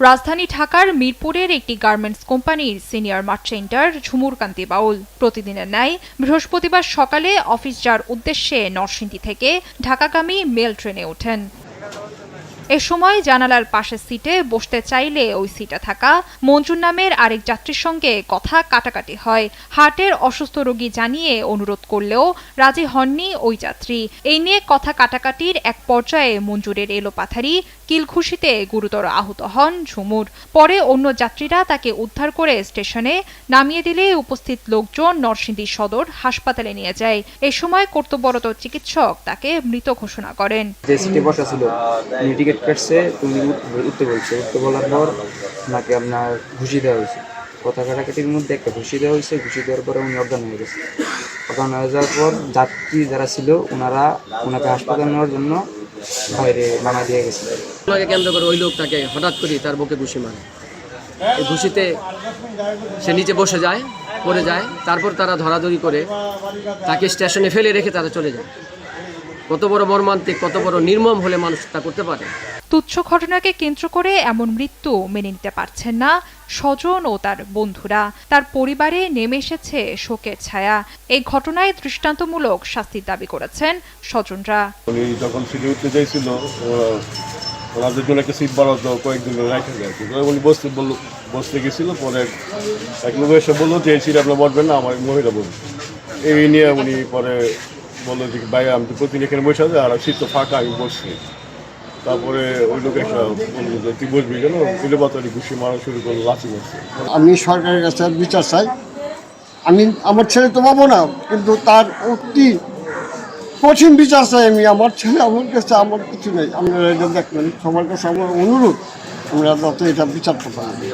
রাজধানী ঢাকার মিরপুরের একটি গার্মেন্টস কোম্পানির সিনিয়র মার্চেন্টার ঝুমুর কান্তি বাউল প্রতিদিনের ন্যায় বৃহস্পতিবার সকালে অফিস যাওয়ার উদ্দেশ্যে নরসিংদী থেকে ঢাকাগামী মেল ট্রেনে ওঠেন। এ সময় জানালার পাশের সিটে বসতে চাইলে ওই সিটে থাকা মঞ্জুর নামের আরেক যাত্রীর সঙ্গে কথা কাটাকাটি হয়। হার্টের অসুস্থ রোগী জানিয়ে অনুরোধ করলেও রাজি হননি ওই যাত্রী। এই নিয়ে কথা কাটাকাটির এক পর্যায়ে মঞ্জুরের এলোপাথারি কিলঘুষিতে গুরুতর আহত হন ঝুমুর। পরে অন্য যাত্রীরা তাকে উদ্ধার করে স্টেশনে নামিয়ে দিলে উপস্থিত লোকজন নরসিংদী সদর হাসপাতালে নিয়ে যায়। এ সময় কর্তব্যরত চিকিৎসক তাকে মৃত ঘোষণা করেন। কাটছে, তুমি উঠতে বলছে, উঠতে বলার পর ওনাকে আপনার ঘুষি দেওয়া হয়েছে। কথা কাটাকাটির মধ্যে একটা ঘুষি দেওয়া হয়েছে। ঘুষি দেওয়ার পরে উনি অজ্ঞান হয়ে গেছে। অজ্ঞান হয়ে যাওয়ার পর যাত্রী যারা ছিল ওনাকে হাসপাতালে নেওয়ার জন্য বাইরে নামা দিয়ে গেছে। ওনাকে কেন্দ্র করে ওই লোকটাকে হঠাৎ করে তার বুকে ঘুষি মারে। এই ঘুষিতে সে নিচে বসে যায়, পড়ে যায়। তারপর তারা ধরাধরি করে তাকে স্টেশনে ফেলে রেখে তারা চলে যায়। কত বড় মর্মান্তিক, কত বড় নির্মম হলে মানুষ তা করতে পারে। তুচ্ছ ঘটনাকে কেন্দ্র করে এমন মৃত্যু মেনে নিতে পারছেন না স্বজন ও তার বন্ধুরা। তার পরিবারে নেমে এসেছে শোকের ছায়া। এই ঘটনায় দৃষ্টান্তমূলক শাস্তির দাবি করেছেন স্বজনরা। উনি যখন সিটে উঠতে চাইছিল, ওনাদের জন্য একটা সিট বাড়াতো, কয়েকদিন রাখা যায়। উনি বসতে গেছিল। পরে এক লোক এসে বললো যে এই সিট আপনার বসবেন না, আমার মহিলা বলবে। এই নিয়ে উনি পরে বললো যে ভাই আমি তো প্রতিদিন এখানে বসে আছি, আর সিট তো ফাঁকা, আমি বসছি। তারপরে ওই লোক একটা বললো যে তুই বসবি কেন, তুলে পাতালি ঘুষি মারা শুরু করলো, লাচি মারছে। আমি সরকারের কাছে বিচার চাই। আমি আমার ছেলে তো পাবো না, কিন্তু তার অতি কঠিন বিচার চাই আমি। আমার ছেলে আমার কাছে আমার কিছু নেই। আপনারা এটা দেখবেন, সবার কাছে আমার অনুরোধ, আমরা যাতে এটা বিচার করতে পারি।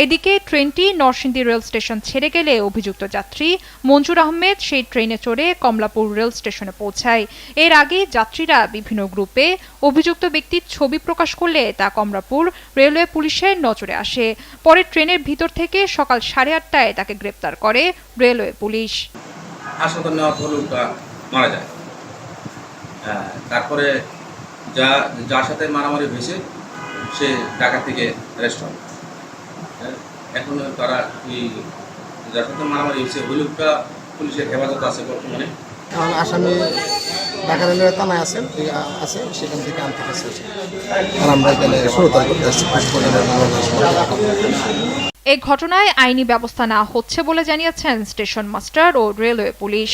এদিকে ট্রেনটি নরসিংদী রেল স্টেশন ছেড়ে গেলে অভিযুক্ত যাত্রী মঞ্জুর আহমেদ সেই ট্রেনে চড়ে কমলাপুর রেল স্টেশনে পৌঁছায়। এর আগে যাত্রীরা বিভিন্ন গ্রুপে অভিযুক্ত ব্যক্তির ছবি প্রকাশ করলে তা কমলাপুর রেলওয়ে পুলিশের নজরে আসে। পরে ট্রেনের ভিতর থেকে সকাল 8:30টায় তাকে গ্রেপ্তার করে রেলওয়ে পুলিশ। হাসপাতাল নেওয়ার পর মারা যায়। তারপরে যার সাথে মারামারি হয়েছে সে ঢাকা থেকে অ্যারেস্ট হয়। এখন তারা যার সাথে মারামারি হয়েছে ওই লোকটা পুলিশের হেফাজত আছে বর্তমানে। কারণ আসামি ঢাকা রেলওয়ে থানায় আছে, সেখান থেকে আনতে গেছে। আর আমরা এখানে সুরতাল করতে আসছি। এই ঘটনায় আইনি ব্যবস্থা নেওয়া হচ্ছে বলে জানিয়েছেন স্টেশন মাস্টার ও রেলওয়ে পুলিশ।